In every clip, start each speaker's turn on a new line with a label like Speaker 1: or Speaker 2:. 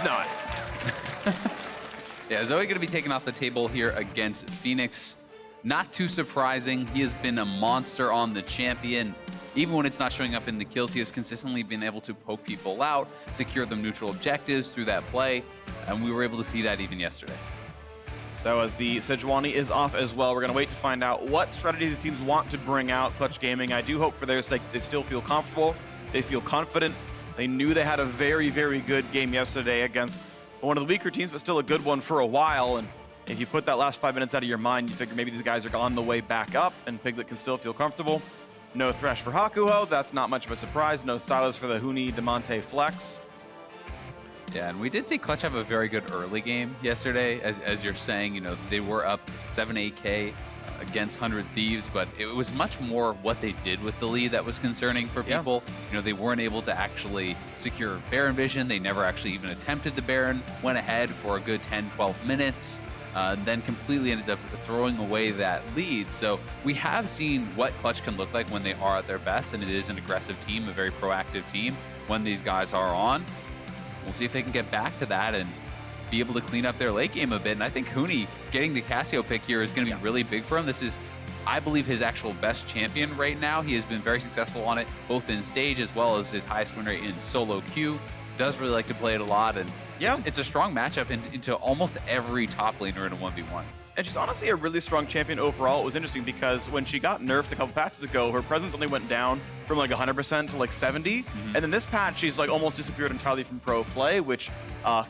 Speaker 1: not.
Speaker 2: Yeah, Zoe going to be taken off the table here against Phoenix. Not too surprising. He has been a monster on the champion. Even when it's not showing up in the kills, he has consistently been able to poke people out, secure them neutral objectives through that play, and we were able to see that even yesterday.
Speaker 1: So as the Sejuani is off as well, we're going to wait to find out what strategies teams want to bring out. Clutch Gaming, I do hope for their sake they still feel comfortable, they feel confident. They knew they had a very, very good game yesterday against one of the weaker teams, but still a good one for a while. And if you put that last 5 minutes out of your mind, you figure maybe these guys are on the way back up and Piglet can still feel comfortable. No Thresh for Hakuho, that's not much of a surprise. No Silas for the Huni Damonte flex.
Speaker 2: Yeah, and we did see Clutch have a very good early game yesterday. As you're saying, you know, they were up 7-8K against 100 Thieves, but it was much more what they did with the lead that was concerning for people. Yeah. You know, they weren't able to actually secure Baron Vision. They never actually even attempted the Baron, went ahead for a good 10-12 minutes. Then completely ended up throwing away that lead. So we have seen what Clutch can look like when they are at their best, and it is an aggressive team, a very proactive team when these guys are on. We'll see if they can get back to that and be able to clean up their late game a bit. And I think Huni getting the Cassio pick here is going to be really big for him. This is, I believe, his actual best champion right now. He has been very successful on it, both in stage as well as his highest win rate in solo queue. Does really like to play it a lot, and it's a strong matchup into almost every top laner in a 1v1.
Speaker 1: And she's honestly a really strong champion overall. It was interesting because when she got nerfed a couple patches ago, her presence only went down from like 100% to like 70. And then this patch, she's like almost disappeared entirely from pro play, which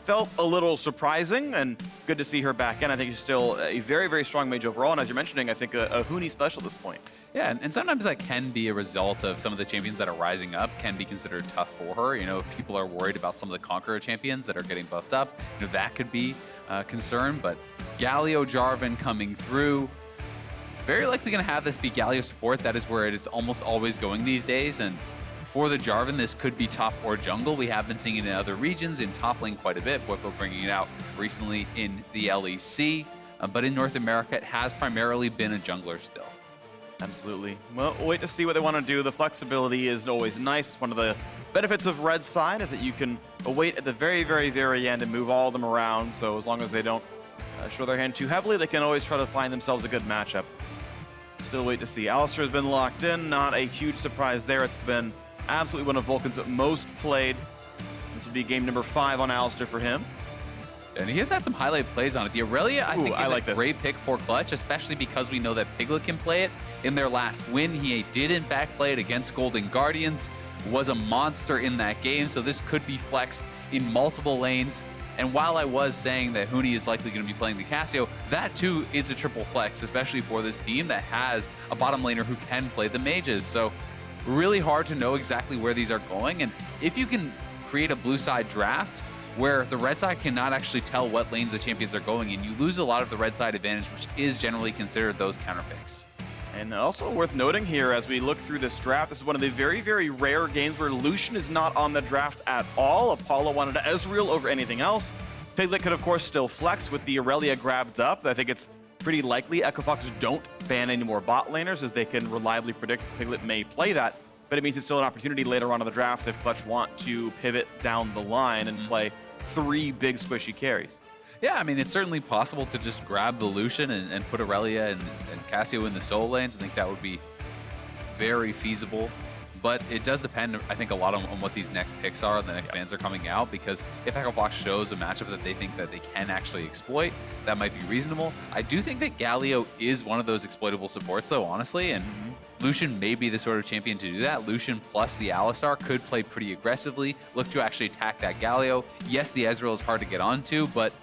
Speaker 1: felt a little surprising and good to see her back in. I think she's still a very, very strong mage overall. And as you're mentioning, I think a Huni special at this point.
Speaker 2: Yeah, and sometimes that can be a result of some of the champions that are rising up can be considered tough for her. You know, if people are worried about some of the Conqueror champions that are getting buffed up, you know, that could be a concern. But Galio, Jarvan coming through, very likely going to have this be Galio support. That is where it is almost always going these days. And for the Jarvan, this could be top or jungle. We have been seeing it in other regions, in top lane quite a bit. Boyko bringing it out recently in the LEC. But in North America, it has primarily been a jungler still.
Speaker 1: Absolutely. Well, we'll wait to see what they want to do. The flexibility is always nice. It's one of the benefits of Red Side is that you can wait at the very, very, very end and move all of them around. So as long as they don't show their hand too heavily, they can always try to find themselves a good matchup. Still wait to see. Alistar has been locked in. Not a huge surprise there. It's been absolutely one of Vulcan's most played. This will be game number 5 on Alistar for him.
Speaker 2: And he has had some highlight plays on it. The Irelia, I think, is a great pick for Clutch, especially because we know that Piglet can play it. In their last win, he did in fact play it against Golden Guardians, was a monster in that game, so this could be flexed in multiple lanes. And while I was saying that Huni is likely going to be playing the Cassio, that too is a triple flex, especially for this team that has a bottom laner who can play the mages. So really hard to know exactly where these are going. And if you can create a blue side draft where the red side cannot actually tell what lanes the champions are going in, you lose a lot of the red side advantage, which is generally considered those counter picks.
Speaker 1: And also worth noting here as we look through this draft, this is one of the very, very rare games where Lucian is not on the draft at all. Apollo wanted Ezreal over anything else. Piglet could, of course, still flex with the Irelia grabbed up. I think it's pretty likely Echo Fox don't ban any more bot laners as they can reliably predict Piglet may play that. But it means it's still an opportunity later on in the draft if Clutch want to pivot down the line and play 3 big squishy carries.
Speaker 2: Yeah, I mean, it's certainly possible to just grab the Lucian and put Irelia and Cassio in the solo lanes. I think that would be very feasible. But it does depend, I think, a lot on what these next picks are and the next bans are coming out, because if Echo Fox shows a matchup that they think that they can actually exploit, that might be reasonable. I do think that Galio is one of those exploitable supports, though, honestly, and Lucian may be the sort of champion to do that. Lucian plus the Alistar could play pretty aggressively, look to actually attack that Galio. Yes, the Ezreal is hard to get onto, but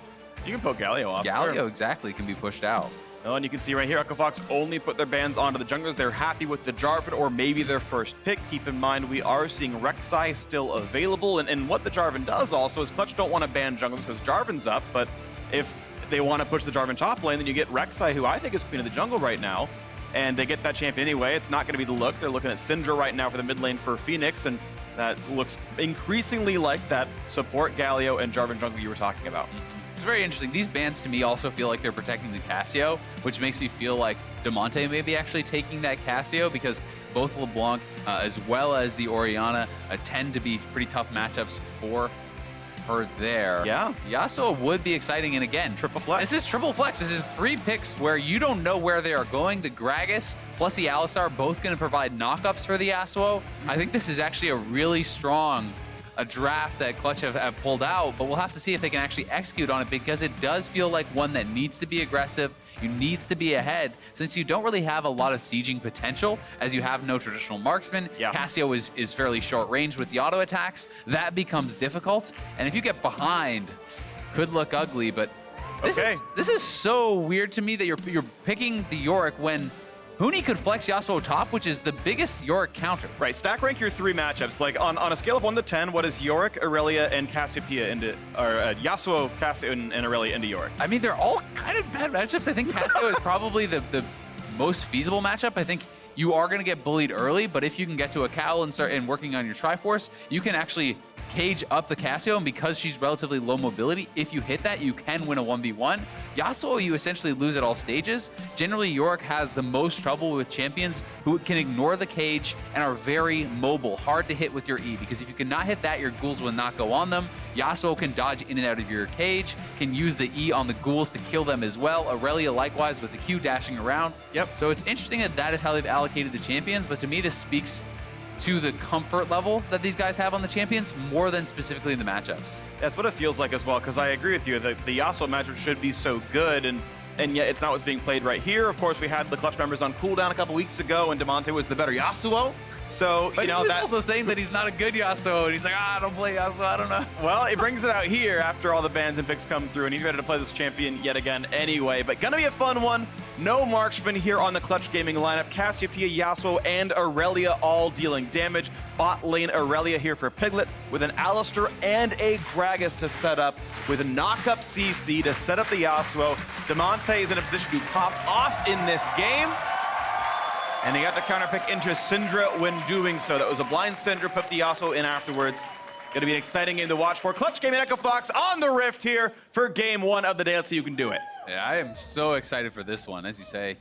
Speaker 1: you can poke Galio off.
Speaker 2: Galio, exactly, can be pushed out.
Speaker 1: Oh, and you can see right here, Echo Fox only put their bans onto the junglers. They're happy with the Jarvan or maybe their first pick. Keep in mind, we are seeing Rek'Sai still available. And what the Jarvan does also is Clutch don't want to ban junglers because Jarvan's up. But if they want to push the Jarvan top lane, then you get Rek'Sai, who I think is queen of the jungle right now. And they get that champion anyway. It's not going to be the look. They're looking at Syndra right now for the mid lane for Phoenix. And that looks increasingly like that support Galio and Jarvan jungle you were talking about.
Speaker 2: It's very interesting. These bans to me also feel like they're protecting the Cassio, which makes me feel like Damonte may be actually taking that Cassio, because both LeBlanc as well as the Orianna tend to be pretty tough matchups for her there.
Speaker 1: Yeah.
Speaker 2: Yasuo would be exciting, and again,
Speaker 1: triple flex.
Speaker 2: This is triple flex. This is 3 picks where you don't know where they are going. The Gragas plus the Alistar both going to provide knockups for the Yasuo. I think this is actually a really strong draft that Clutch have pulled out, but we'll have to see if they can actually execute on it, because it does feel like one that needs to be aggressive. You needs to be ahead, since you don't really have a lot of sieging potential, as you have no traditional marksman.
Speaker 1: Yeah.
Speaker 2: Cassio is fairly short range with the auto attacks. That becomes difficult, and if you get behind, could look ugly. But this is so weird to me that you're picking the Yorick when Huni could flex Yasuo top, which is the biggest Yorick counter.
Speaker 1: Right, stack rank your 3 matchups. Like on a scale of 1 to 10, what is Yorick, Irelia, and Cassiopeia into, or Yasuo, Cassio, and Irelia into Yorick?
Speaker 2: I mean, they're all kind of bad matchups. I think Cassio is probably the most feasible matchup. I think you are going to get bullied early, but if you can get to a cowl and start working on your Triforce, you can actually cage up the Cassio, and because she's relatively low mobility, if you hit that, you can win a 1v1. Yasuo, you essentially lose at all stages. Generally, Yorick has the most trouble with champions who can ignore the cage and are very mobile, hard to hit with your E, because if you cannot hit that, your ghouls will not go on them. Yasuo can dodge in and out of your cage, can use the E on the ghouls to kill them as well. Irelia likewise with the Q dashing around.
Speaker 1: Yep.
Speaker 2: So it's interesting that is how they've allocated the champions, but to me this speaks to the comfort level that these guys have on the champions more than specifically in the matchups.
Speaker 1: That's what it feels like as well, because I agree with you. The Yasuo matchup should be so good, and yet it's not what's being played right here. Of course, we had the Clutch members on cooldown a couple weeks ago, and Damonte was the better Yasuo. So,
Speaker 2: but
Speaker 1: you know,
Speaker 2: he's also saying that he's not a good Yasuo, and he's like, I don't play Yasuo, I don't know.
Speaker 1: Well, it brings it out here after all the bans and picks come through, and he's ready to play this champion yet again anyway. But gonna be a fun one. No marksman here on the Clutch Gaming lineup. Cassiopeia, Yasuo, and Irelia all dealing damage. Bot lane Irelia here for Piglet with an Alistar and a Gragas to set up with a knock-up CC to set up the Yasuo. Damonte is in a position to pop off in this game. And he got the counter pick into Syndra when doing so. That was a blind Syndra, put the Yasuo in afterwards. Gonna be an exciting game to watch for. Clutch Gaming Echo Fox on the Rift here for game 1 of the day. Let's see who can do it.
Speaker 2: Yeah, I am so excited for this one. As you say,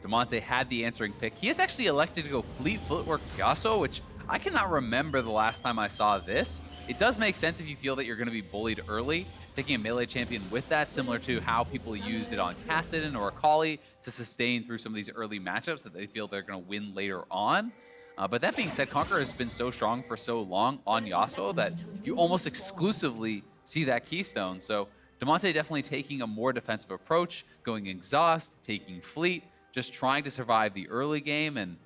Speaker 2: Damonte had the answering pick. He has actually elected to go Fleet Footwork Yasuo, which I cannot remember the last time I saw this. It does make sense if you feel that you're going to be bullied early, taking a melee champion with that, similar to how people used it on Kassadin or Akali to sustain through some of these early matchups that they feel they're going to win later on. But that being said, Conqueror has been so strong for so long on Yasuo that you almost exclusively see that keystone. So Damonte definitely taking a more defensive approach, going Exhaust, taking Fleet, just trying to survive the early game. And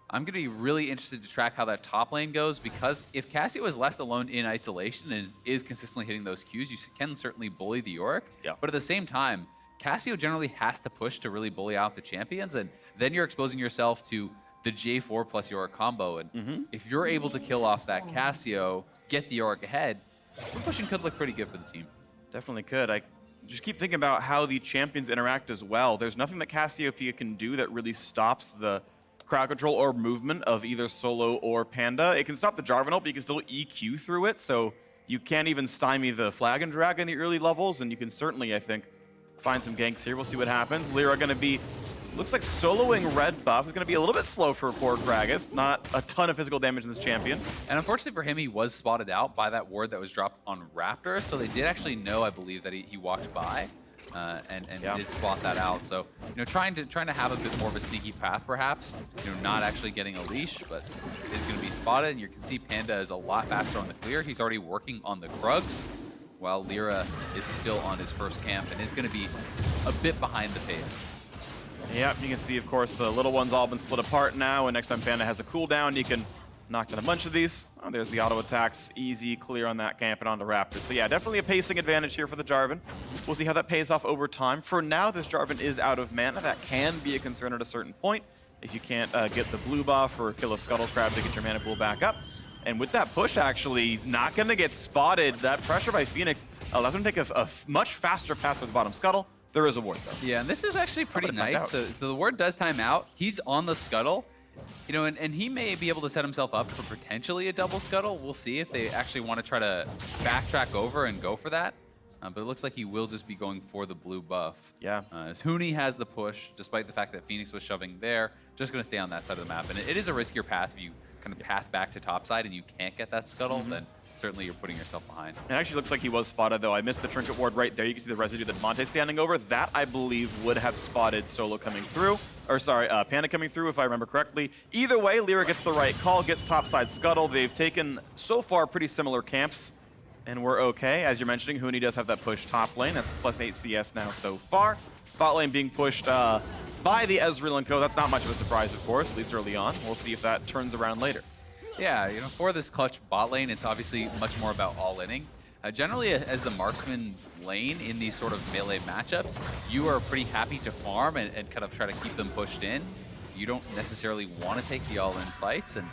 Speaker 2: I'm going to be really interested to track how that top lane goes, because if Cassio is left alone in isolation and is consistently hitting those Qs, you can certainly bully the Yorick.
Speaker 1: Yeah.
Speaker 2: But at the same time, Cassio generally has to push to really bully out the champions, and then you're exposing yourself to the J4 plus Yorick combo. And if you're able to kill off that Cassio, get the Yorick ahead, some pushing could look pretty good for the team.
Speaker 1: Definitely could. I just keep thinking about how the champions interact as well. There's nothing that Cassiopeia can do that really stops the crowd control or movement of either Solo or Panda. It can stop the Jarvan ult, but you can still EQ through it, so you can't even stymie the Flag and Drag in the early levels, and you can certainly, I think, find some ganks here. We'll see what happens. Lira going to be, looks like soloing red buff. Is going to be a little bit slow for poor Gragas. Not a ton of physical damage in this champion.
Speaker 2: And unfortunately for him, he was spotted out by that ward that was dropped on Raptor, so they did actually know, I believe, that he walked by. And did spot that out. So, trying to have a bit more of a sneaky path, perhaps. Not actually getting a leash, but is going to be spotted. And you can see Panda is a lot faster on the clear. He's already working on the Krugs, while Lira is still on his first camp and is going to be a bit behind the pace.
Speaker 1: Yep, you can see, of course, the little ones all been split apart now, and next time Panda has a cooldown, you can knock down a bunch of these. Oh, there's the auto attacks, easy, clear on that camp and on the Raptors. So yeah, definitely a pacing advantage here for the Jarvan. We'll see how that pays off over time. For now, this Jarvan is out of mana. That can be a concern at a certain point if you can't get the blue buff or kill a Scuttle Crab to get your mana pool back up. And with that push, actually, he's not going to get spotted. That pressure by Phoenix allows him to take a much faster path for the bottom Scuttle. There is a ward, though.
Speaker 2: Yeah, and this is actually pretty nice. So the ward does time out. He's on the Scuttle. And he may be able to set himself up for potentially a double Scuttle. We'll see if they actually want to try to backtrack over and go for that. But it looks like he will just be going for the blue buff.
Speaker 1: Yeah.
Speaker 2: As Huni has the push, despite the fact that Phoenix was shoving there, just going to stay on that side of the map. And it is a riskier path if you kind of path back to topside and you can't get that Scuttle, then certainly you're putting yourself behind.
Speaker 1: It actually looks like he was spotted, though. I missed the trinket ward right there. You can see the residue that Damonte's standing over. That, I believe, would have spotted Solo coming through. Or, sorry, Panda coming through, if I remember correctly. Either way, Lira gets the right call, gets topside scuttle. They've taken, so far, pretty similar camps, and we're okay. As you're mentioning, Huni does have that push top lane. That's +8 CS now so far. Bot lane being pushed by the Ezreal and co. That's not much of a surprise, of course, at least early on. We'll see if that turns around later.
Speaker 2: Yeah, for this clutch bot lane, it's obviously much more about all-inning. Generally, as the marksman lane in these sort of melee matchups, you are pretty happy to farm and kind of try to keep them pushed in. You don't necessarily want to take the all-in fights, and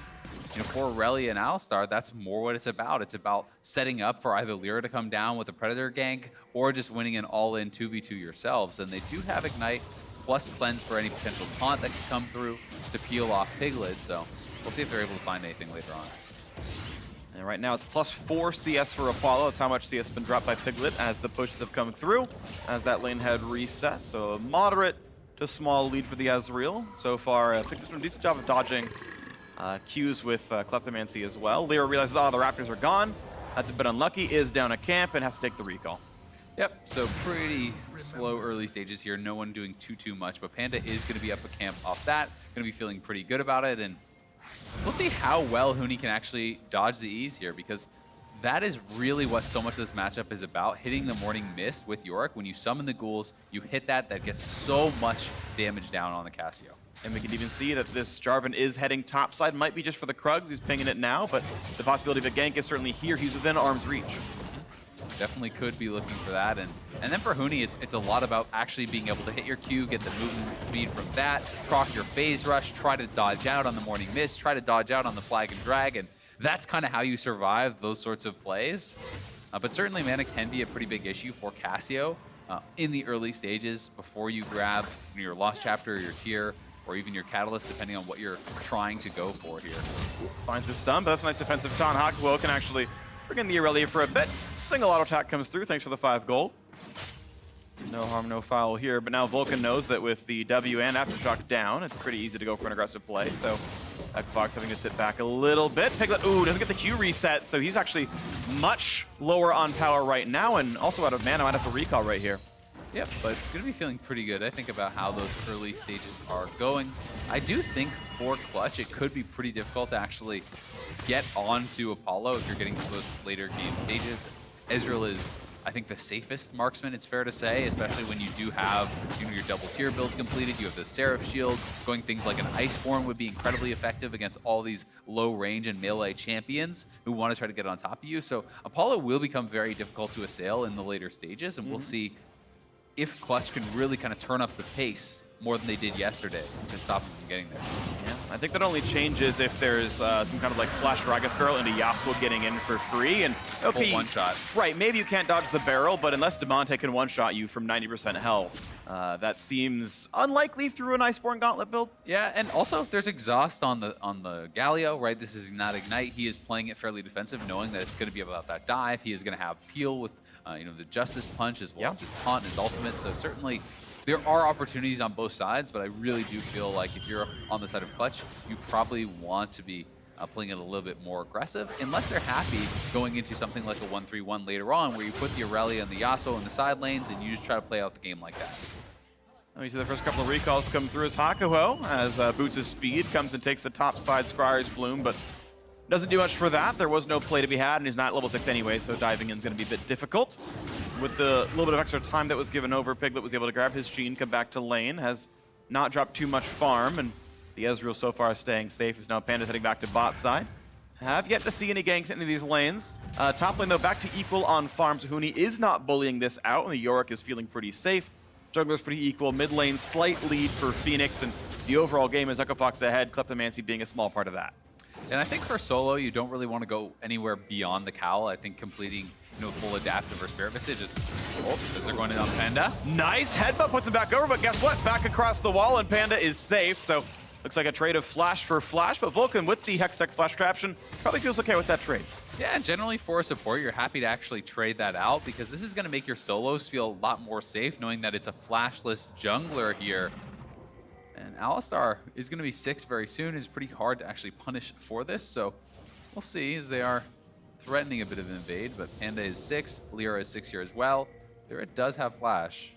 Speaker 2: for Irelia and Alistar, that's more what it's about. It's about setting up for either Lira to come down with a Predator gank or just winning an all-in 2v2 yourselves. And they do have Ignite plus Cleanse for any potential taunt that could come through to peel off Piglet, so we'll see if they're able to find anything later on.
Speaker 1: And right now it's +4 CS for Apollo. That's how much CS has been dropped by Piglet as the pushes have come through, as that lane had reset. So a moderate to small lead for the Ezreal. So far, Piglet's done a decent job of dodging Qs with Kleptomancy as well. Lira realizes, the Raptors are gone. That's a bit unlucky, is down a camp and has to take the recall.
Speaker 2: Yep, so pretty slow early stages here. No one doing too much, but Panda is going to be up a camp off that. Going to be feeling pretty good about it, and we'll see how well Huni can actually dodge the E's here, because that is really what so much of this matchup is about. Hitting the Morning Mist with Yorick. When you summon the ghouls, you hit that gets so much damage down on the Cassio.
Speaker 1: And we can even see that this Jarvan is heading topside. Might be just for the Krugs. He's pinging it now, but the possibility of a gank is certainly here. He's within arm's reach.
Speaker 2: Definitely could be looking for that. And then for Huni, it's a lot about actually being able to hit your Q, get the movement speed from that, proc your phase rush, try to dodge out on the Morning Mist, try to dodge out on the Flag and Drag, and that's kind of how you survive those sorts of plays. But certainly mana can be a pretty big issue for Cassio in the early stages before you grab your Lost Chapter or your Tier, or even your Catalyst, depending on what you're trying to go for here.
Speaker 1: Finds the stun, but that's a nice defensive taunt. Hakuho can actually bring in the Irelia for a bit. Single auto attack comes through, thanks for the 5 gold. No harm, no foul here, but now Vulcan knows that with the W and Aftershock down, it's pretty easy to go for an aggressive play, so Fox having to sit back a little bit. Piglet, doesn't get the Q reset, so he's actually much lower on power right now, and also out of mana, might have to recall right here.
Speaker 2: Yep, but going to be feeling pretty good, I think, about how those early stages are going. I do think for Clutch, it could be pretty difficult to actually get onto Apollo if you're getting to those later game stages. Ezreal is, I think, the safest marksman, it's fair to say, especially when you do have your double tier build completed. You have the Seraph Shield. Going things like an Iceborne would be incredibly effective against all these low range and melee champions who want to try to get on top of you. So Apollo will become very difficult to assail in the later stages, and we'll see if Clutch can really kind of turn up the pace more than they did yesterday to stop them from getting there.
Speaker 1: Yeah, I think that only changes if there's some kind of like flash Gragas barrel into Yasuo getting in for free. And okay,
Speaker 2: one shot.
Speaker 1: Right, maybe you can't dodge the barrel, but unless Damonte can one-shot you from 90% health, that seems unlikely through an Iceborne Gauntlet build.
Speaker 2: Yeah, and also there's exhaust on the Galio, right? This is not Ignite. He is playing it fairly defensive, knowing that it's going to be about that dive. He is going to have Peel with the Justice Punch as well as his taunt and his ultimate. So certainly there are opportunities on both sides, but I really do feel like if you're on the side of Clutch, you probably want to be playing it a little bit more aggressive, unless they're happy going into something like a 1-3-1 later on, where you put the Irelia and the Yasuo in the side lanes, and you just try to play out the game like that.
Speaker 1: We see the first couple of recalls come through as Hakuho, as Boots' speed comes and takes the top side Scryer's Bloom, but doesn't do much for that. There was no play to be had, and he's not level 6 anyway, so diving in is going to be a bit difficult. With the little bit of extra time that was given over, Piglet was able to grab his Gene, come back to lane, has not dropped too much farm, and the Ezreal so far is staying safe. Is now Panda heading back to bot side. Have yet to see any ganks in any of these lanes. Top lane, though, back to equal on farms. Huni is not bullying this out, and the Yorick is feeling pretty safe. Jungler's pretty equal. Mid lane, slight lead for Phoenix, and the overall game is Echo Fox ahead, Kleptomancy being a small part of that.
Speaker 2: And I think for solo, you don't really want to go anywhere beyond the cowl. I think completing full adaptive or spirit visage is because they're going in on Panda.
Speaker 1: Nice headbutt puts him back over, but guess what? Back across the wall, and Panda is safe. So looks like a trade of flash for flash, but Vulcan with the Hextech flash traption probably feels okay with that trade.
Speaker 2: Yeah, generally for a support, you're happy to actually trade that out, because this is going to make your solos feel a lot more safe, knowing that it's a flashless jungler here. And Alistar is going to be 6 very soon. It's pretty hard to actually punish for this, so we'll see, as they are threatening a bit of an invade, but Panda is 6, Lira is 6 here as well. Lira does have flash.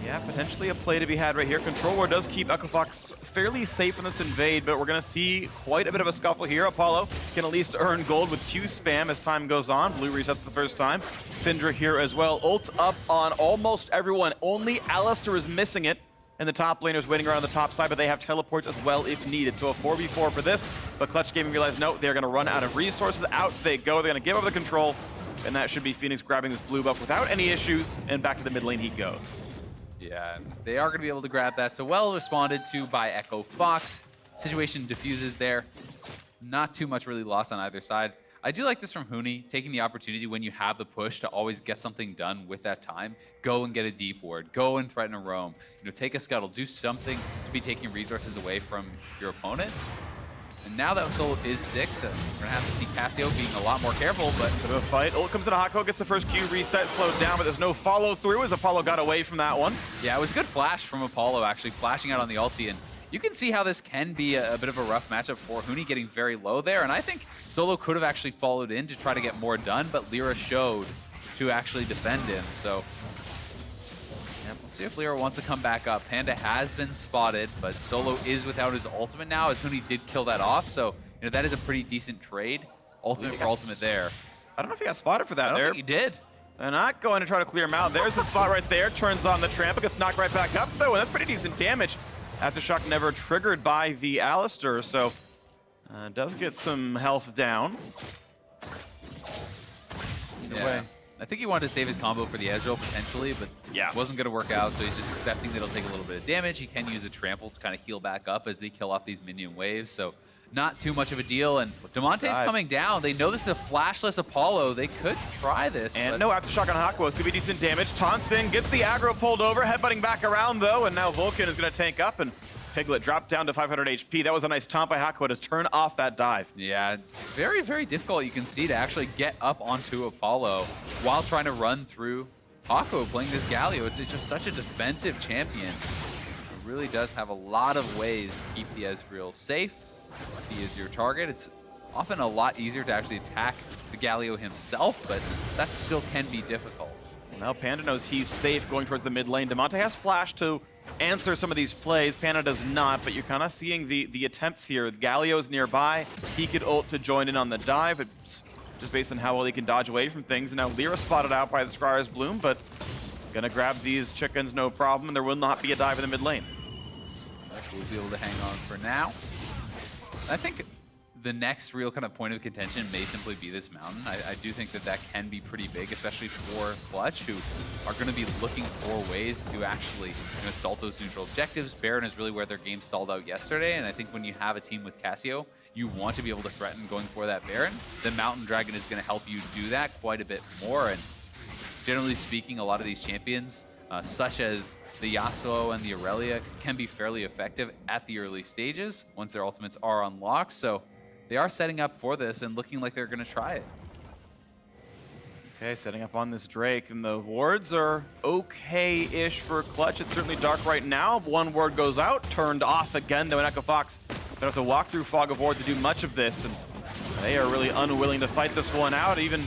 Speaker 1: Yeah, potentially a play to be had right here. Control War does keep Echofox fairly safe in this invade, but we're going to see quite a bit of a scuffle here. Apollo can at least earn gold with Q spam as time goes on. Blue resets the first time. Syndra here as well. Ults up on almost everyone. Only Alistar is missing it. And the top laners waiting around the top side, but they have teleports as well if needed. So a 4v4 for this, but Clutch Gaming realized, no, they're going to run out of resources. Out they go. They're going to give over the control, and that should be Phoenix grabbing this blue buff without any issues, and back to the mid lane he goes.
Speaker 2: Yeah, they are going to be able to grab that. So well responded to by Echofox. Situation diffuses there. Not too much really lost on either side. I do like this from Huni, taking the opportunity when you have the push to always get something done with that time. Go and get a deep ward. Go and threaten a roam. You know, take a scuttle. Do something to be taking resources away from your opponent. And now that Solo is 6, we're going to have to see Cassio being a lot more careful, but...
Speaker 1: Bit of a fight. Ult comes into Hakuho, gets the first Q reset, slowed down, but there's no follow-through as Apollo got away from that one.
Speaker 2: Yeah, it was a good flash from Apollo, actually, flashing out on the ulti, and you can see how this can be a bit of a rough matchup for Huni, getting very low there, and I think Solo could have actually followed in to try to get more done, but Lira showed to actually defend him, so... Yeah, we'll see if Lira wants to come back up. Panda has been spotted, but Solo is without his ultimate now, as Huni did kill that off, so you know that is a pretty decent trade. Ultimate for ultimate there.
Speaker 1: I don't know if he got spotted for that there.
Speaker 2: I don't think he did.
Speaker 1: They're not going to try to clear him out. There's the spot right there, turns on the trample, gets knocked right back up though, and that's pretty decent damage. Aftershock never triggered by the Alistar, so does get some health down. Either way.
Speaker 2: I think he wanted to save his combo for the Ezreal potentially, but
Speaker 1: yeah,
Speaker 2: it wasn't going to work out, so he's just accepting that it'll take a little bit of damage. He can use a trample to kind of heal back up as they kill off these minion waves, so not too much of a deal. And Damonte's coming down. They know this is a flashless Apollo. They could try this.
Speaker 1: And no Aftershock on Hakuho. It's going to be decent damage. Taunts in, gets the aggro pulled over, headbutting back around though, and now Vulcan is going to tank up, and Piglet dropped down to 500 HP. That was a nice taunt by Hakuho to turn off that dive.
Speaker 2: Yeah, it's very, very difficult, you can see, to actually get up onto Apollo while trying to run through Hakuho playing this Galio. It's just such a defensive champion. It really does have a lot of ways to keep the Ezreal safe. If he is your target, it's often a lot easier to actually attack the Galio himself, but that still can be difficult.
Speaker 1: Now Panda knows he's safe going towards the mid lane. Damonte has flash to answer some of these plays. Panda does not, but you're kind of seeing the attempts here. Galio's nearby. He could ult to join in on the dive. It's just based on how well he can dodge away from things. And now Lira spotted out by the Scryer's Bloom, but gonna grab these chickens no problem, and there will not be a dive in the mid lane.
Speaker 2: We'll be able to hang on for now. I think the next real kind of point of contention may simply be this mountain. I do think that that can be pretty big, especially for Clutch, who are going to be looking for ways to actually assault those neutral objectives. Baron is really where their game stalled out yesterday, and I think when you have a team with Cassio, you want to be able to threaten going for that Baron. The Mountain Dragon is going to help you do that quite a bit more, and generally speaking, a lot of these champions, such as the Yasuo and the Irelia, can be fairly effective at the early stages once their ultimates are unlocked. So they are setting up for this and looking like they're going to try it.
Speaker 1: Okay, setting up on this Drake, and the wards are okay-ish for Clutch. It's certainly dark right now. One ward goes out, turned off again, though, and Echofox don't have to walk through Fog of War to do much of this, and they are really unwilling to fight this one out. Even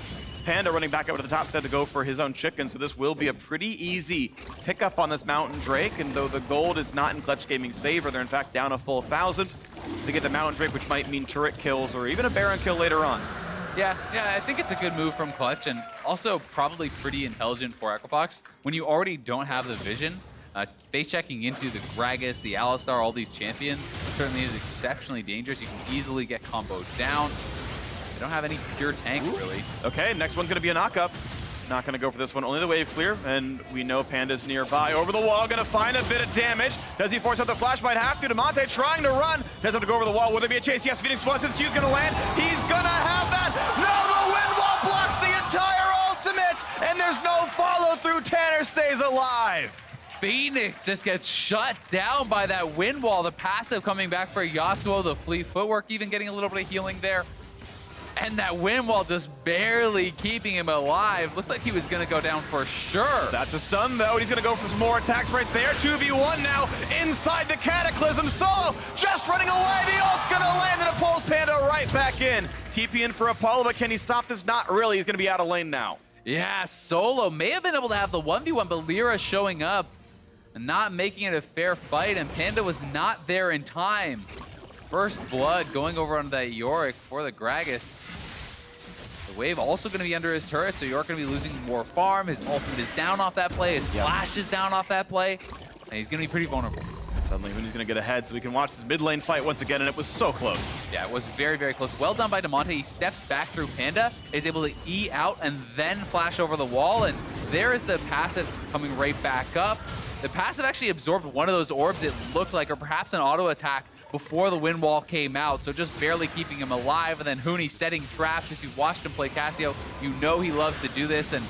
Speaker 1: Panda running back up to the top step to go for his own chicken, so this will be a pretty easy pickup on this Mountain Drake, and though the gold is not in Clutch Gaming's favor, they're in fact down a full 1,000 to get the Mountain Drake, which might mean turret kills or even a Baron kill later on.
Speaker 2: Yeah, I think it's a good move from Clutch, and also probably pretty intelligent for Echofox. When you already don't have the vision, face checking into the Gragas, the Alistar, all these champions certainly is exceptionally dangerous. You can easily get comboed down. They don't have any pure tank, really.
Speaker 1: Okay, next one's gonna be a knock-up. Not gonna go for this one, only the wave clear, and we know Panda's nearby. Over the wall, gonna find a bit of damage. Does he force out the flash? Might have to. Damonte trying to run. Doesn't have to go over the wall. Will there be a chase? Yes, Phoenix once his Q's gonna land. He's gonna have that. No, the wind wall blocks the entire ultimate, and there's no follow-through. Tanner stays alive.
Speaker 2: Phoenix just gets shut down by that wind wall. The passive coming back for Yasuo, the fleet footwork even getting a little bit of healing there. And that wind wall just barely keeping him alive. Looked like he was going to go down for sure.
Speaker 1: That's a stun, though, and he's going to go for some more attacks right there. 2v1 now inside the Cataclysm. Solo just running away. The ult's going to land, and it pulls Panda right back in. TP in for Apollo, but can he stop this? Not really. He's going to be out of lane now.
Speaker 2: Yeah, Solo may have been able to have the 1v1, but Lira showing up and not making it a fair fight, and Panda was not there in time. First blood going over on that Yorick for the Gragas. The wave also going to be under his turret, so Yorick going to be losing more farm. His ultimate is down off that play. His flash is down off that play. And he's going to be pretty vulnerable.
Speaker 1: Suddenly, Huni's going to get ahead, so we can watch this mid lane fight once again, and it was so close.
Speaker 2: Yeah, it was very, very close. Well done by Damonte. He steps back through Panda, is able to E out and then flash over the wall, and there is the passive coming right back up. The passive actually absorbed one of those orbs, it looked like, or perhaps an auto attack before the wind wall came out, so just barely keeping him alive. And then Huni setting traps. If you've watched him play Cassio, you know he loves to do this, and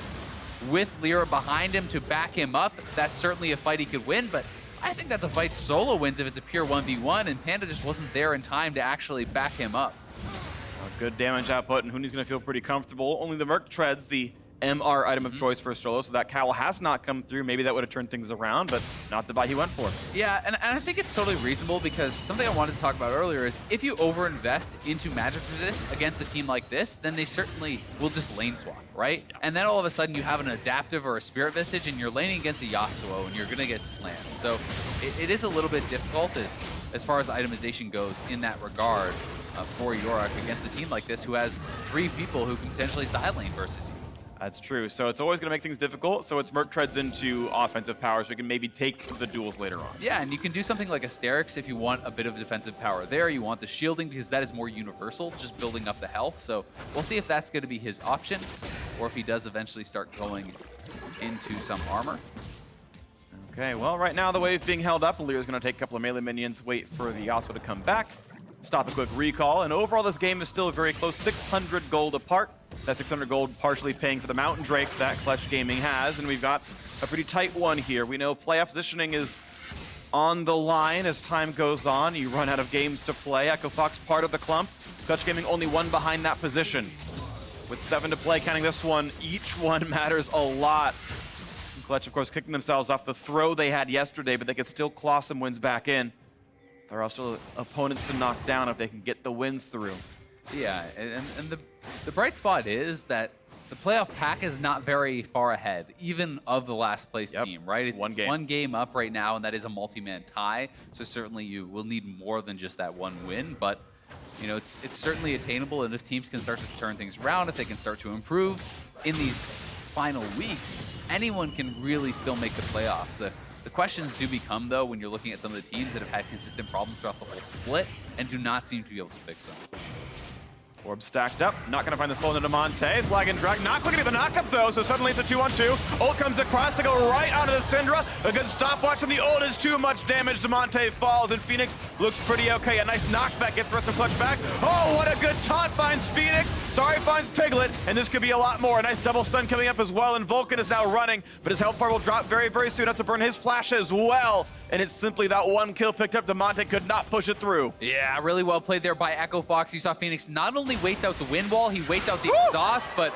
Speaker 2: with Lira behind him to back him up, that's certainly a fight he could win, but I think that's a fight Solo wins if it's a pure 1v1, and Panda just wasn't there in time to actually back him up.
Speaker 1: Good damage output, and Huni's going to feel pretty comfortable. Only the Merc treads the MR item of choice for Solo, so that cowl has not come through. Maybe that would have turned things around, but not the buy he went for.
Speaker 2: Yeah, and I think it's totally reasonable, because something I wanted to talk about earlier is if you overinvest into magic resist against a team like this, then they certainly will just lane swap, right? Yeah. And then all of a sudden you have an adaptive or a spirit visage and you're laning against a Yasuo and you're gonna get slammed. So it is a little bit difficult as far as the itemization goes in that regard for Yorick against a team like this who has 3 people who can potentially side lane versus you.
Speaker 1: That's true. So it's always going to make things difficult. So it's Merc treads into offensive power, so we can maybe take the duels later on.
Speaker 2: Yeah, and you can do something like Asterix if you want a bit of defensive power there. You want the shielding because that is more universal, just building up the health. So we'll see if that's going to be his option, or if he does eventually start going into some armor.
Speaker 1: Okay, well, right now the wave being held up. Lira's going to take a couple of melee minions, wait for the Yasuo to come back, stop a quick recall, and overall this game is still very close, 600 gold apart. That 600 gold partially paying for the Mountain Drake that Clutch Gaming has, and we've got a pretty tight one here. We know playoff positioning is on the line as time goes on. You run out of games to play. Echo Fox part of the clump. Clutch Gaming only one behind that position. With 7 to play, counting this one, each one matters a lot. And Clutch, of course, kicking themselves off the throw they had yesterday, but they could still claw some wins back in. There are still opponents to knock down if they can get the wins through.
Speaker 2: Yeah, and the bright spot is that the playoff pack is not very far ahead, even of the last place team, right? It's one game up right now, and that is a multi-man tie. So certainly you will need more than just that one win, but you know, it's certainly attainable. And if teams can start to turn things around, if they can start to improve in these final weeks, anyone can really still make the playoffs. The questions do become, though, when you're looking at some of the teams that have had consistent problems throughout the whole split and do not seem to be able to fix them.
Speaker 1: Orb stacked up, not gonna find the slow into Damonte. Flag and drag, not quick to get the knockup though, so suddenly it's a 2-on-2. Ult comes across, they go right onto the Syndra. A good stopwatch on the ult is too much damage. Damonte falls, and Phoenix looks pretty okay. A nice knockback gets the rest of Clutch back. Oh, what a good taunt finds Phoenix. Sorry, finds Piglet, and this could be a lot more. A nice double stun coming up as well, and Vulcan is now running, but his health bar will drop very, very soon. That's to burn his flash as well. And it's simply that one kill picked up. Damonte could not push it through.
Speaker 2: Yeah, really well played there by Echo Fox. You saw Phoenix not only waits out the wind wall, he waits out the exhaust, but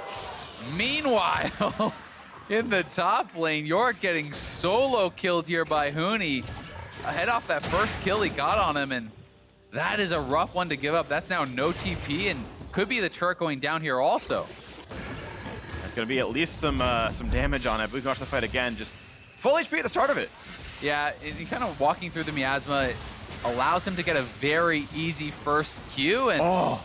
Speaker 2: meanwhile, in the top lane, Yorick getting solo killed here by Huni. Ahead off that first kill he got on him, and that is a rough one to give up. That's now no TP, and could be the turret going down here also.
Speaker 1: There's gonna be at least some damage on it, but we can watch the fight again. Just full HP at the start of it.
Speaker 2: Yeah, and kind of walking through the miasma allows him to get a very easy first Q, and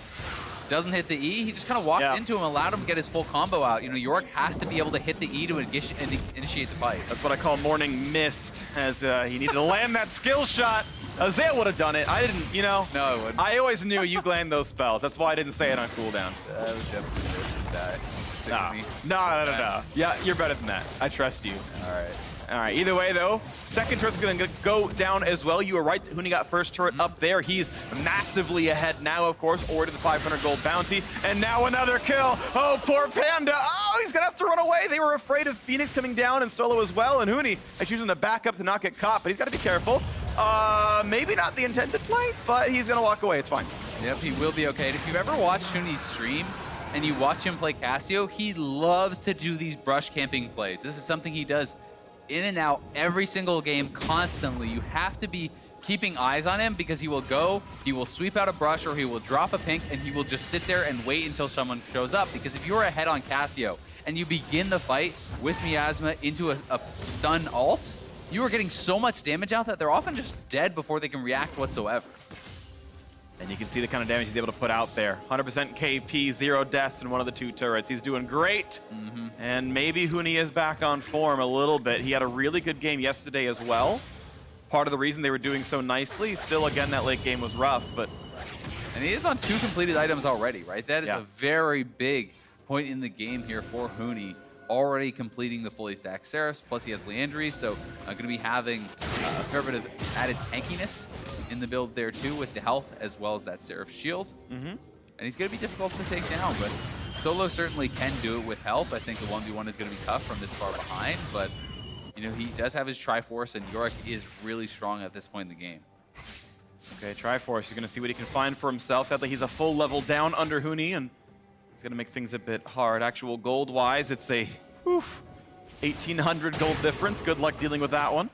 Speaker 2: doesn't hit the E. He just kind of walked into him, allowed him to get his full combo out. You know, Yorick has to be able to hit the E to initiate the fight.
Speaker 1: That's what I call morning mist, as he needed to land that skill shot. Azael would have done it. I didn't, you know.
Speaker 2: No, I wouldn't.
Speaker 1: I always knew you land those spells. That's why I didn't say it on cooldown.
Speaker 2: I would definitely miss that.
Speaker 1: No. Yeah, you're better than that. I trust you. All right, either way, though, second turret's going to go down as well. You were right, Huni got first turret up there. He's massively ahead now, of course, already the 500 gold bounty. And now another kill. Oh, poor Panda. Oh, he's going to have to run away. They were afraid of Phoenix coming down and solo as well. And Huni is using the backup to not get caught, but he's got to be careful. Maybe not the intended play, but he's gonna walk away. It's fine.
Speaker 2: Yep, he will be okay. And if you've ever watched Huni's stream and you watch him play Cassio, he loves to do these brush camping plays. This is something he does in and out every single game constantly. You have to be keeping eyes on him because he will sweep out a brush or he will drop a pink and he will just sit there and wait until someone shows up. Because if you're ahead on Cassio and you begin the fight with Miasma into a stun ult, you are getting so much damage out that they're often just dead before they can react whatsoever.
Speaker 1: And you can see the kind of damage he's able to put out there. 100% KP, 0 deaths in one of the 2 turrets. He's doing great. And maybe Huni is back on form a little bit. He had a really good game yesterday as well. Part of the reason they were doing so nicely. Still, again, that late game was rough, but...
Speaker 2: And he is on 2 completed items already, right? That is a very big point in the game here for Huni. Already completing the fully stacked Seraphs, plus he has Leandry, so going to be having a fair bit of added tankiness in the build there too, with the health as well as that Seraph shield. And he's going to be difficult to take down, but Solo certainly can do it with help. I think the 1v1 is going to be tough from this far behind, but you know, he does have his Triforce, and Yorick is really strong at this point in the game.
Speaker 1: Okay, Triforce, he's going to see what he can find for himself. Sadly, he's a full level down under Huni, and it's going to make things a bit hard. Actual gold-wise, it's a 1,800 gold difference. Good luck dealing with that one.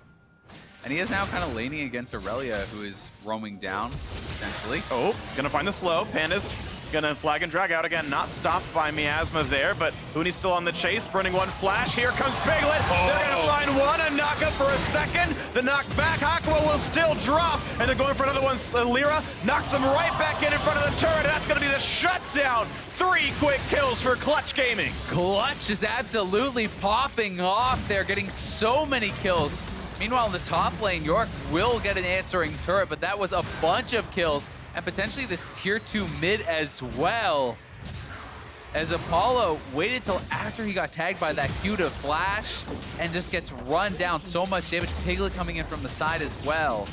Speaker 2: And he is now kind of laning against Irelia, who is roaming down, essentially.
Speaker 1: Oh, going to find the slow. Panda's going to flag and drag out again. Not stopped by Miasma there, but Huni's still on the chase. Burning one flash. Here comes Piglet. They're going to find one. A knock-up for a second. The knockback. Hakuho will still drop. And they're going for another one. Lira knocks them right back in front of the turret. That's going to be the shutdown. 3 quick kills for Clutch Gaming.
Speaker 2: Clutch is absolutely popping off. They're getting so many kills. Meanwhile, in the top lane, Yorick will get an answering turret, but that was a bunch of kills, and potentially this tier 2 mid as well. As Apollo waited till after he got tagged by that Q to flash and just gets run down. So much damage. Piglet coming in from the side as well.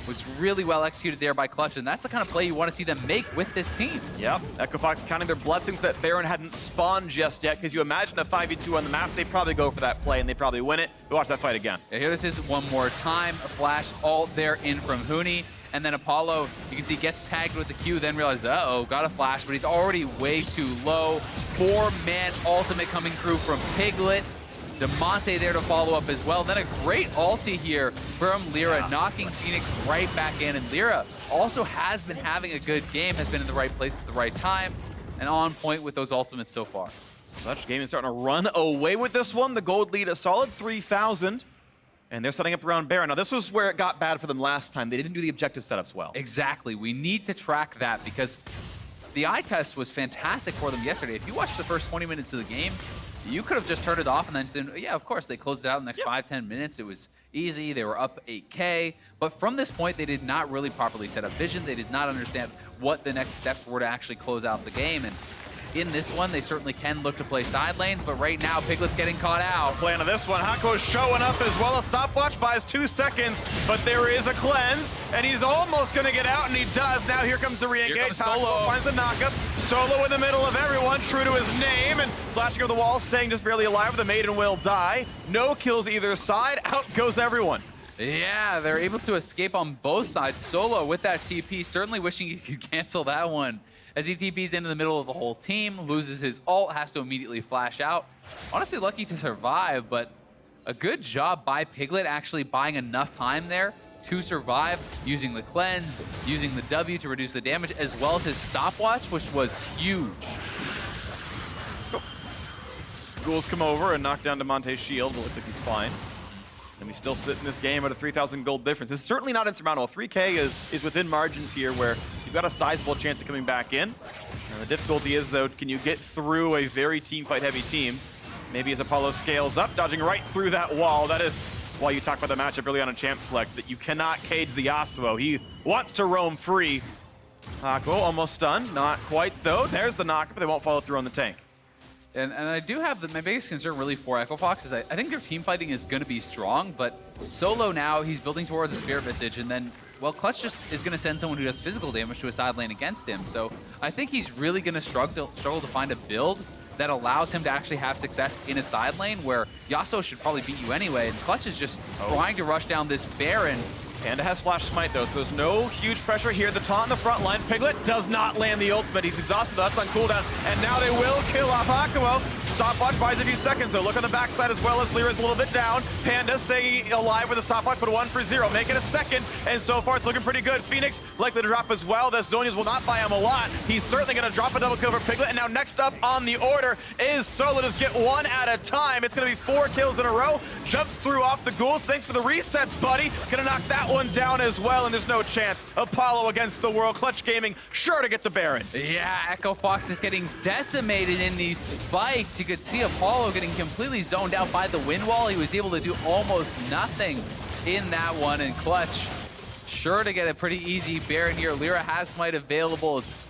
Speaker 2: Was really well executed there by Clutch, and that's the kind of play you want to see them make with this team.
Speaker 1: Yep, Echofox counting their blessings that Baron hadn't spawned just yet, because you imagine a 5v2 on the map, they probably go for that play and they probably win it. We watch that fight again.
Speaker 2: Yeah, here this is one more time. A flash ult there in from Huni, and then Apollo, you can see, gets tagged with the Q, then realizes, uh-oh, got a flash, but he's already way too low. 4-man ultimate coming through from Piglet. Damonte there to follow up as well. Then a great ulti here from Lira, knocking Phoenix right back in. And Lira also has been having a good game, has been in the right place at the right time, and on point with those ultimates so far.
Speaker 1: Clutch Gaming starting to run away with this one. The gold lead a solid 3,000. And they're setting up around Baron. Now, this was where it got bad for them last time. They didn't do the objective setups well.
Speaker 2: Exactly. We need to track that because the eye test was fantastic for them yesterday. If you watched the first 20 minutes of the game, you could have just turned it off and then said, yeah, of course, they closed it out in the next 5-10 minutes. It was easy. They were up 8K. But from this point, they did not really properly set up vision. They did not understand what the next steps were to actually close out the game. And in this one, they certainly can look to play side lanes, but right now, Piglet's getting caught out.
Speaker 1: Play into this one. Hakuho's showing up as well. A stopwatch buys 2 seconds, but there is a cleanse, and he's almost going to get out, and he does. Now here comes the re-engage. Hakuho finds the knockup. Solo in the middle of everyone, true to his name, and flashing over the wall, staying just barely alive. The Maiden will die. No kills either side. Out goes everyone.
Speaker 2: Yeah, they're able to escape on both sides. Solo with that TP, certainly wishing he could cancel that one. As he TPs into the middle of the whole team, loses his ult, has to immediately flash out. Honestly lucky to survive, but a good job by Piglet actually buying enough time there to survive, using the cleanse, using the W to reduce the damage, as well as his stopwatch, which was huge.
Speaker 1: Ghouls come over and knock down Damonte's shield, but looks like he's fine. And we still sit in this game at a 3,000 gold difference. It's certainly not insurmountable. 3K is within margins here where you've got a sizable chance of coming back in. And the difficulty is, though, can you get through a very teamfight heavy team? Maybe as Apollo scales up, dodging right through that wall. That is why you talk about the matchup early on in Champ Select, that you cannot cage the Yasuo. He wants to roam free. Hakuho almost stunned. Not quite, though. There's the knock, but they won't follow through on the tank.
Speaker 2: And I do have my biggest concern really for Echofox is I think their team fighting is going to be strong, but Solo now, he's building towards a Spirit Visage, and then, well, Clutch just is going to send someone who does physical damage to a side lane against him. So I think he's really going to struggle to find a build that allows him to actually have success in a side lane where Yasuo should probably beat you anyway, and Clutch is just trying to rush down this Baron.
Speaker 1: Panda has Flash Smite though, so there's no huge pressure here. The taunt in the front line. Piglet does not land the ultimate. He's exhausted though, that's on cooldown. And now they will kill off Hakuho. Stopwatch buys a few seconds though. Look on the backside as well as Lira's a little bit down. Panda staying alive with a stopwatch, but 1 for 0. Make it a second, and so far it's looking pretty good. Fenix likely to drop as well. The Zonias will not buy him a lot. He's certainly going to drop a double kill for Piglet. And now next up on the order is Solo. Just get one at a time. It's going to be 4 kills in a row. Jumps through off the ghouls. Thanks for the resets, buddy. Gonna knock that one down as well, and there's no chance. Apollo against the world. Clutch Gaming sure to get the Baron.
Speaker 2: Yeah, Echo Fox is getting decimated in these fights. You could see Apollo getting completely zoned out by the wind wall. He was able to do almost nothing in that one, and Clutch sure to get a pretty easy Baron here. Lira has Smite available. It's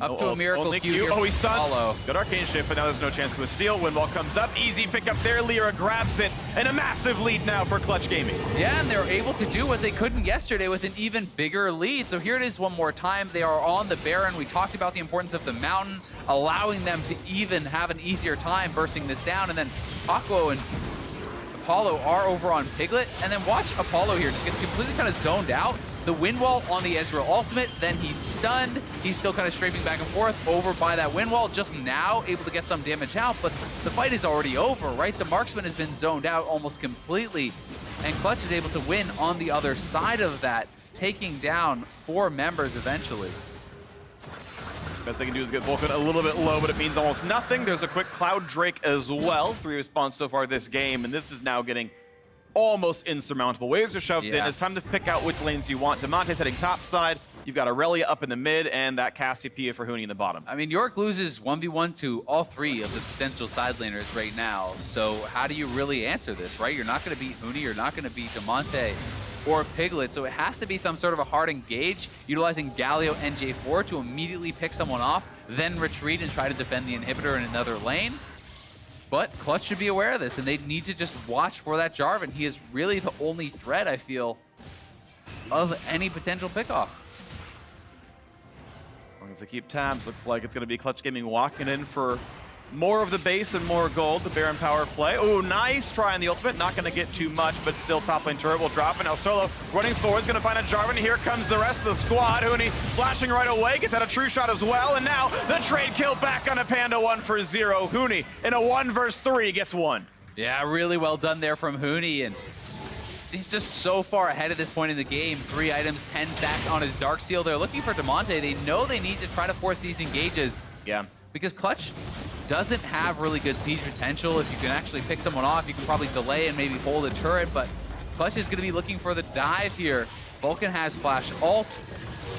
Speaker 2: up to a miracle Q here.
Speaker 1: Oh, he's stunned.
Speaker 2: Apollo.
Speaker 1: Good arcane shift, but now there's no chance to a steal. Windwall comes up, easy pick up there. Lira grabs it, and a massive lead now for Clutch Gaming.
Speaker 2: Yeah, and they're able to do what they couldn't yesterday with an even bigger lead. So here it is one more time. They are on the Baron. We talked about the importance of the mountain, allowing them to even have an easier time bursting this down. And then Hakuho and Apollo are over on Piglet. And then watch Apollo here, just gets completely kind of zoned out. The wind wall on the Ezreal ultimate, then he's stunned. He's still kind of strafing back and forth over by that wind wall, just now able to get some damage out, but the fight is already over, right? The marksman has been zoned out almost completely, and Clutch is able to win on the other side of that, taking down 4 members eventually.
Speaker 1: Best they can do is get Vulcan a little bit low, but it means almost nothing. There's a quick Cloud Drake as well. 3 response so far this game, and this is now getting almost insurmountable. Waves are shoved in. It's time to pick out which lanes you want. Damonte's heading top side. You've got Irelia up in the mid, and that Cassiopeia for Huni in the bottom.
Speaker 2: I mean, Yorick loses 1v1 to all 3 of the potential side laners right now. So how do you really answer this, right? You're not going to beat Huni. You're not going to beat Damonte or Piglet. So it has to be some sort of a hard engage, utilizing Galio and J4 to immediately pick someone off, then retreat and try to defend the inhibitor in another lane. But Clutch should be aware of this, and they need to just watch for that Jarvan. He is really the only threat, I feel, of any potential pickoff.
Speaker 1: As long as they keep tabs, looks like it's going to be Clutch Gaming walking in for more of the base and more gold. The Baron power play. Oh, nice try on the ultimate. Not going to get too much, but still top lane turret will drop. And now Solo running forward is going to find a Jarvan. Here comes the rest of the squad. Huni flashing right away. Gets out a true shot as well. And now the trade kill back on a Panda 1 for 0. Huni in a 1 versus 3 gets 1.
Speaker 2: Yeah, really well done there from Huni. And he's just so far ahead at this point in the game. 3 items, 10 stacks on his Darksteel. They're looking for Damonte. They know they need to try to force these engages.
Speaker 1: Yeah.
Speaker 2: Because Clutch doesn't have really good siege potential. If you can actually pick someone off, you can probably delay and maybe hold a turret, but Clutch is going to be looking for the dive here. Vulcan has flash ult.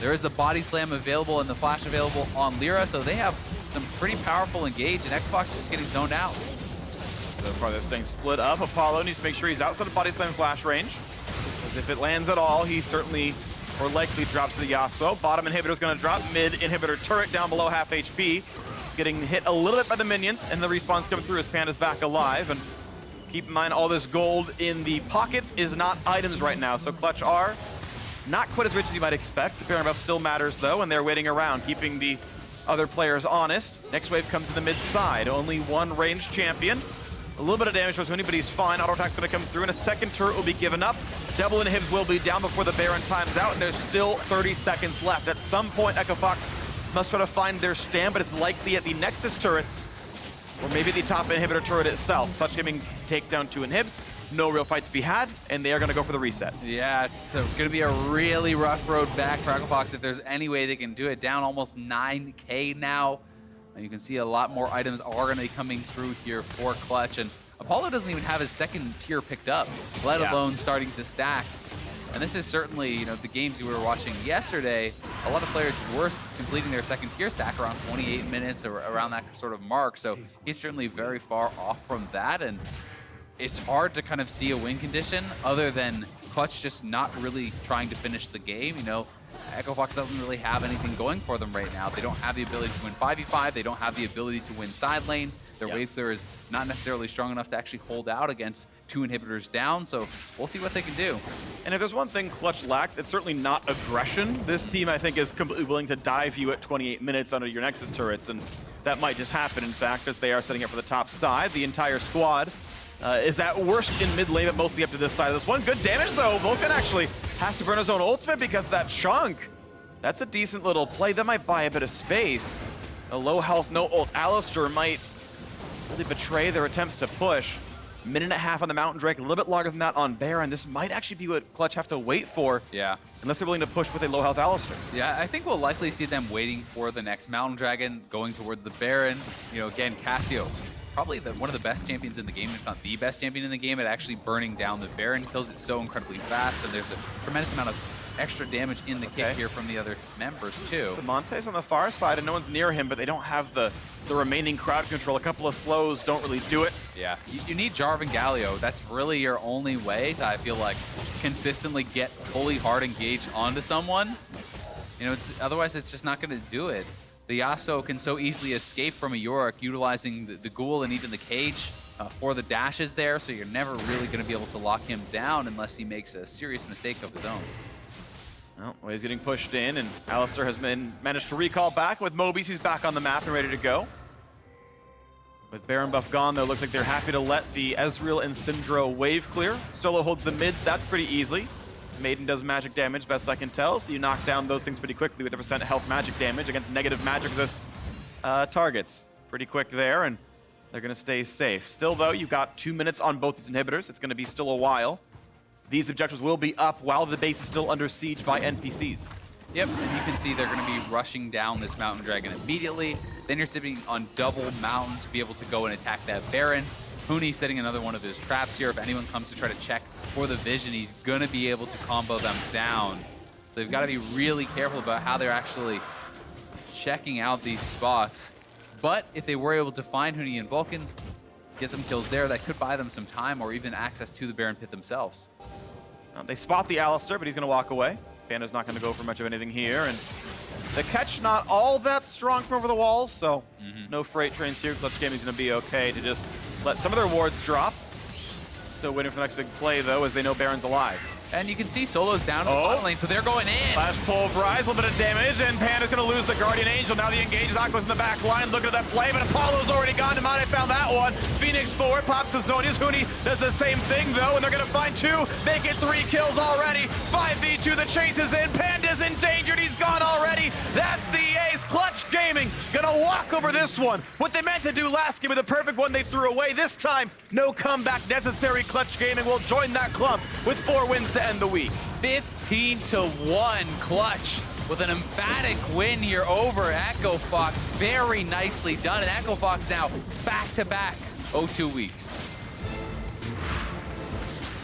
Speaker 2: There is the body slam available and the flash available on Lira, so they have some pretty powerful engage, and Xbox is just getting zoned out.
Speaker 1: So far they're staying split up. Apollo needs to make sure he's outside of body slam flash range, because if it lands at all, he certainly or likely drops to the Yasuo. Bottom inhibitor's going to drop. Mid inhibitor turret down below half HP. Getting hit a little bit by the minions, and the respawn's coming through as Panda's back alive. And keep in mind, all this gold in the pockets is not items right now, so Clutch are not quite as rich as you might expect. The Baron buff still matters, though, and they're waiting around, keeping the other players honest. Next wave comes in the mid side. Only 1 ranged champion. A little bit of damage from Huni, but he's fine. Auto attack's going to come through, and a second turret will be given up. Double inhibs will be down before the Baron times out, and there's still 30 seconds left. At some point, Echo Fox must try to find their stand, but it's likely at the Nexus turrets, or maybe the top inhibitor turret itself. Clutch Gaming take down 2 inhibs, no real fight to be had, and they are going to go for the reset.
Speaker 2: Yeah, it's going to be a really rough road back for Echo Fox if there's any way they can do it. Down almost 9K now. And you can see a lot more items are going to be coming through here for Clutch, and Apollo doesn't even have his second tier picked up, let alone starting to stack. And this is certainly, you know, the games we were watching yesterday, a lot of players were completing their second tier stack around 28 minutes or around that sort of mark. So he's certainly very far off from that. And it's hard to kind of see a win condition other than Clutch just not really trying to finish the game. You know, Echo Fox doesn't really have anything going for them right now. They don't have the ability to win 5v5. They don't have the ability to win side lane. Their wave clear is not necessarily strong enough to actually hold out against 2 inhibitors down, so we'll see what they can do.
Speaker 1: And if there's one thing Clutch lacks, it's certainly not aggression. This team, I think, is completely willing to dive you at 28 minutes under your Nexus turrets, and that might just happen, in fact, as they are setting up for the top side. The entire squad is at worst in mid lane, but mostly up to this side of this one. Good damage, though. Vulcan actually has to burn his own ultimate because of that chunk. That's a decent little play. That might buy a bit of space. A low health, no ult Alistar might really betray their attempts to push. Minute and a half on the Mountain Drake, a little bit longer than that on Baron. This might actually be what Clutch have to wait for.
Speaker 2: Yeah.
Speaker 1: Unless they're willing to push with a low health Alistar.
Speaker 2: Yeah, I think we'll likely see them waiting for the next Mountain Dragon, going towards the Baron. You know, again, Cassio, probably one of the best champions in the game, if not the best champion in the game, at actually burning down the Baron. Kills it so incredibly fast, and there's a tremendous amount of extra damage in the kit here from the other members too.
Speaker 1: Damonte's on the far side and no one's near him, but they don't have the remaining crowd control. A couple of slows don't really do it.
Speaker 2: Yeah, you need Jarvan Galio. That's really your only way to, I feel like, consistently get fully hard engaged onto someone. You know, otherwise it's just not going to do it. The Yasuo can so easily escape from a Yorick, utilizing the Ghoul and even the Cage for the dashes there, so you're never really going to be able to lock him down unless he makes a serious mistake of his own.
Speaker 1: Well, he's getting pushed in, and Alistar has managed to recall back. With Mobius, he's back on the map and ready to go. With Baron buff gone, though, looks like they're happy to let the Ezreal and Syndra wave clear. Solo holds the mid, that's pretty easily. Maiden does magic damage, best I can tell, so you knock down those things pretty quickly with a % health magic damage against negative magic resist targets. Pretty quick there, and they're going to stay safe. Still, though, you got 2 minutes on both these inhibitors. It's going to be still a while. These objectives will be up while the base is still under siege by NPCs.
Speaker 2: Yep, and you can see they're going to be rushing down this Mountain Dragon immediately. Then you're sitting on double Mountain to be able to go and attack that Baron. Huni setting another one of his traps here. If anyone comes to try to check for the vision, he's going to be able to combo them down. So they've got to be really careful about how they're actually checking out these spots. But if they were able to find Huni and Vulcan, get some kills there, that could buy them some time or even access to the Baron pit themselves.
Speaker 1: They spot the Alistar, but he's going to walk away. Panda's not going to go for much of anything here, and the catch not all that strong from over the walls, so no freight trains here. Clutch Gaming's going to be okay to just let some of their wards drop. Still waiting for the next big play, though, as they know Baron's alive.
Speaker 2: And you can see Solo's down in the bottom lane, so they're going in.
Speaker 1: Flash pulverize, a little bit of damage, and Panda's going to lose the Guardian Angel. Now the engage is Aqua's in the back line, looking at that play, but Apollo's already gone. Damonte found that one. Phoenix forward, pops the Zonius. Huni does the same thing, though, and they're going to find 2, make it 3 kills already. 5v2, the chase is in. Panda's endangered, he's gone already. That's the ace. Clutch Gaming going to walk over this one. What they meant to do last game with the perfect one they threw away. This time, no comeback necessary. Clutch Gaming will join that clump with 4 wins to end the week.
Speaker 2: 15-1 Clutch with an emphatic win here over Echo Fox. Very nicely done. And Echo Fox now back-to-back 0-2 weeks.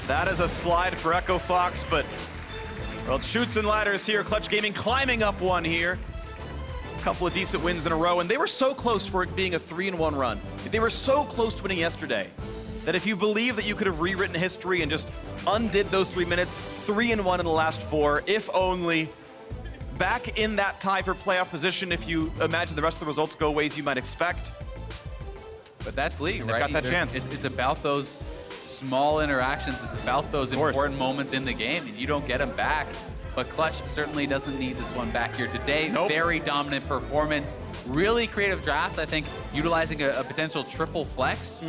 Speaker 1: That is a slide for Echo Fox, but well, it shoots and ladders here. Clutch Gaming climbing up one here. A couple of decent wins in a row, and they were so close for it being a 3-1 run. They were so close to winning yesterday that if you believe that you could have rewritten history and just undid those 3 minutes, 3-1 in the last 4, if only. Back in that tie for playoff position if you imagine the rest of the results go ways you might expect.
Speaker 2: But that's League, right?
Speaker 1: Got that chance.
Speaker 2: It's about those small interactions. It's about those important moments in the game, and you don't get them back. But Clutch certainly doesn't need this one back here today.
Speaker 1: Nope.
Speaker 2: Very dominant performance. Really creative draft, I think, utilizing a potential triple flex.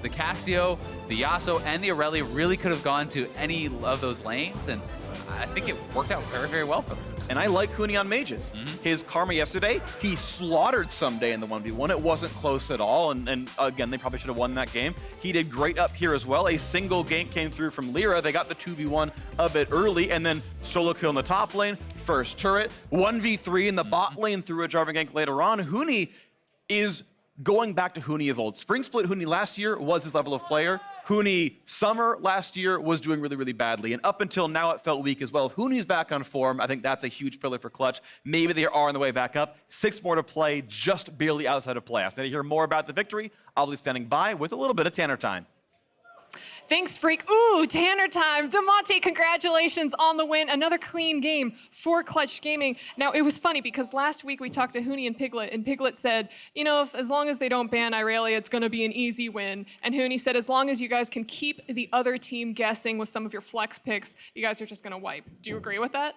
Speaker 2: The Cassio, the Yasuo, and the Irelia really could have gone to any of those lanes, and I think it worked out very, very well for them.
Speaker 1: And I like Huni on mages. His karma yesterday, he slaughtered Someday in the 1v1. It wasn't close at all, and again, they probably should have won that game. He did great up here as well. A single gank came through from Lira. They got the 2v1 a bit early, and then solo kill in the top lane, first turret, 1v3 in the bot lane through a Jarvan gank later on. Huni is going back to Huni of old. Spring Split Huni last year was his level of player. Huni Summer last year was doing really, really badly. And up until now, it felt weak as well. If Huni's back on form, I think that's a huge pillar for Clutch. Maybe they are on the way back up. 6 more to play, just barely outside of playoffs. Now to hear more about the victory, I'll be standing by with a little bit of Tanner time.
Speaker 3: Thanks, Phreak. Ooh, Tanner time. Damonte, congratulations on the win. Another clean game for Clutch Gaming. Now, it was funny because last week we talked to Huni and Piglet said, you know, as long as they don't ban Irelia, it's going to be an easy win. And Huni said, as long as you guys can keep the other team guessing with some of your flex picks, you guys are just going to wipe. Do you agree with that?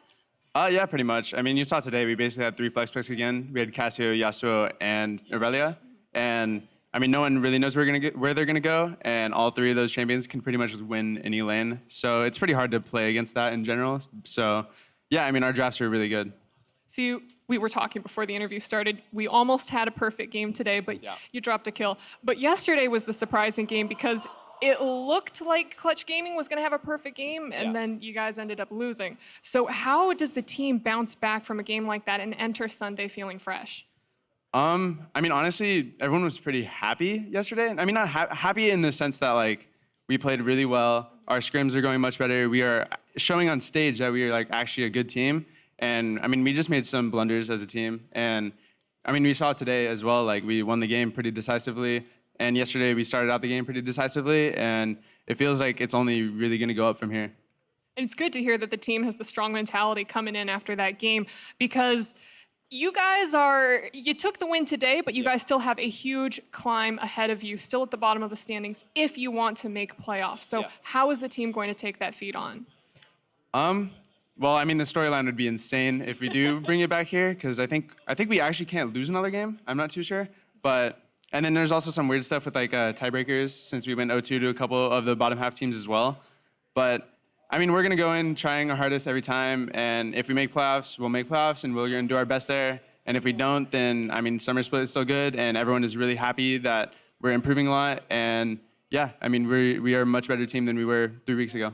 Speaker 4: Yeah, pretty much. I mean, you saw today, we basically had 3 flex picks again. We had Cassio, Yasuo, and Irelia. And I mean, no one really knows where they're gonna go, and all three of those champions can pretty much win any lane. So it's pretty hard to play against that in general. So yeah, I mean, our drafts are really good.
Speaker 3: So we were talking before the interview started. We almost had a perfect game today, but you dropped a kill. But yesterday was the surprising game because it looked like Clutch Gaming was going to have a perfect game, and then you guys ended up losing. So how does the team bounce back from a game like that and enter Sunday feeling fresh?
Speaker 4: I mean, honestly, everyone was pretty happy yesterday. I mean, not happy in the sense that, like, we played really well. Our scrims are going much better. We are showing on stage that we are, like, actually a good team. And, I mean, we just made some blunders as a team. And, I mean, we saw it today as well. Like, we won the game pretty decisively. And yesterday, we started out the game pretty decisively. And it feels like it's only really going to go up from here.
Speaker 3: And it's good to hear that the team has the strong mentality coming in after that game because you guys you took the win today, but you guys still have a huge climb ahead of you, still at the bottom of the standings if you want to make playoffs. So how is the team going to take that feat on?
Speaker 4: Well, I mean, the storyline would be insane if we do bring it back here, because I think we actually can't lose another game. I'm not too sure. And then there's also some weird stuff with like tiebreakers, since we went 0-2 to a couple of the bottom half teams as well. But I mean, we're gonna go in trying our hardest every time, and if we make playoffs, we'll make playoffs, and we're gonna do our best there. And if we don't, then I mean, summer split is still good, and everyone is really happy that we're improving a lot. And yeah, I mean, we are a much better team than we were 3 weeks ago.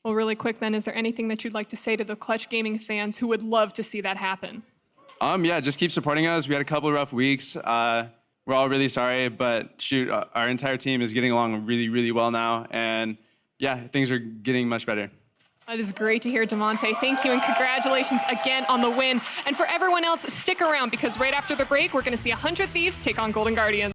Speaker 3: Well, really quick then, is there anything that you'd like to say to the Clutch Gaming fans who would love to see that happen?
Speaker 4: Yeah, just keep supporting us. We had a couple of rough weeks. We're all really sorry, but shoot, our entire team is getting along really, really well now. And yeah, things are getting much better.
Speaker 3: That is great to hear, Damonte. Thank you, and congratulations again on the win. And for everyone else, stick around, because right after the break, we're going to see 100 Thieves take on Golden Guardians.